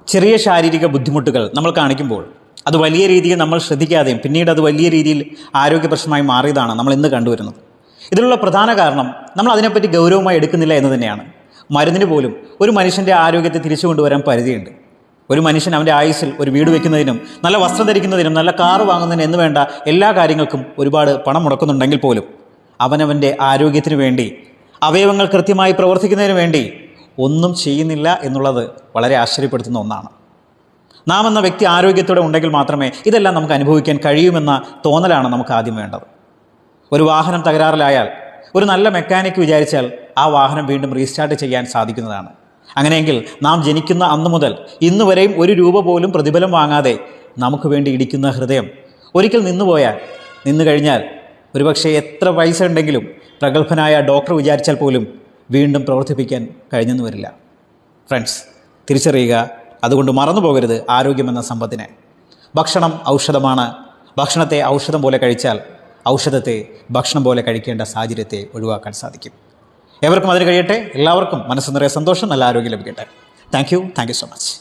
ചെറിയ ശാരീരിക ബുദ്ധിമുട്ടുകൾ നമ്മൾ കാണിക്കുമ്പോൾ അത് വലിയ രീതിയിൽ നമ്മൾ ശ്രദ്ധിക്കാതെയും പിന്നീട് അത് വലിയ രീതിയിൽ ആരോഗ്യ പ്രശ്നമായി മാറിയതാണ് നമ്മൾ ഇന്ന് കണ്ടുവരുന്നത്. ഇതിനുള്ള പ്രധാന കാരണം നമ്മൾ അതിനെപ്പറ്റി ഗൗരവമായി എടുക്കുന്നില്ല എന്ന് തന്നെയാണ്. മരുന്നിന് പോലും ഒരു മനുഷ്യൻ്റെ ആരോഗ്യത്തെ തിരിച്ചു കൊണ്ടുവരാൻ പരിധിയുണ്ട്. ഒരു മനുഷ്യൻ അവൻ്റെ ആയുസ്സിൽ ഒരു വീട് വയ്ക്കുന്നതിനും നല്ല വസ്ത്രം ധരിക്കുന്നതിനും നല്ല കാറ് വാങ്ങുന്നതിനും എന്ന് വേണ്ട എല്ലാ കാര്യങ്ങൾക്കും ഒരുപാട് പണം മുടക്കുന്നുണ്ടെങ്കിൽ പോലും അവനവൻ്റെ ആരോഗ്യത്തിന് വേണ്ടി, അവയവങ്ങൾ കൃത്യമായി പ്രവർത്തിക്കുന്നതിന് വേണ്ടി ഒന്നും ചെയ്യുന്നില്ല എന്നുള്ളത് വളരെ ആശ്ചര്യപ്പെടുത്തുന്ന ഒന്നാണ്. നാം എന്ന വ്യക്തി ആരോഗ്യത്തോടെ ഉണ്ടെങ്കിൽ മാത്രമേ ഇതെല്ലാം നമുക്ക് അനുഭവിക്കാൻ കഴിയുമെന്ന തോന്നലാണ് നമുക്ക് ആദ്യം വേണ്ടത്. ഒരു വാഹനം തകരാറിലായാൽ ഒരു നല്ല മെക്കാനിക്ക് വിചാരിച്ചാൽ ആ വാഹനം വീണ്ടും റീസ്റ്റാർട്ട് ചെയ്യാൻ സാധിക്കുന്നതാണ്. അങ്ങനെയെങ്കിൽ നാം ജനിക്കുന്ന അന്ന് മുതൽ ഇന്ന് വരെയും ഒരു രൂപ പോലും പ്രതിഫലം വാങ്ങാതെ നമുക്ക് വേണ്ടി ഇടിക്കുന്ന ഹൃദയം ഒരിക്കൽ നിന്നു കഴിഞ്ഞാൽ ഒരുപക്ഷെ എത്ര പൈസ ഉണ്ടെങ്കിലും പ്രഗത്ഭനായ ഡോക്ടർ വിചാരിച്ചാൽ പോലും വീണ്ടും പ്രവർത്തിപ്പിക്കാൻ കഴിഞ്ഞെന്ന് വരില്ല. ഫ്രണ്ട്സ്, തിരിച്ചറിയുക. അതുകൊണ്ട് മറന്നു പോകരുത് ആരോഗ്യമെന്ന സമ്പത്തിനെ. ഭക്ഷണം ഔഷധമാണ്. ഭക്ഷണത്തെ ഔഷധം പോലെ കഴിച്ചാൽ ഔഷധത്തെ ഭക്ഷണം പോലെ കഴിക്കേണ്ട സാഹചര്യത്തെ ഒഴിവാക്കാൻ സാധിക്കും. എവർക്കും അതിന് കഴിയട്ടെ. എല്ലാവർക്കും മനസ്സ് നിറയെ സന്തോഷം, നല്ല ആരോഗ്യം ലഭിക്കട്ടെ. Thank you so much.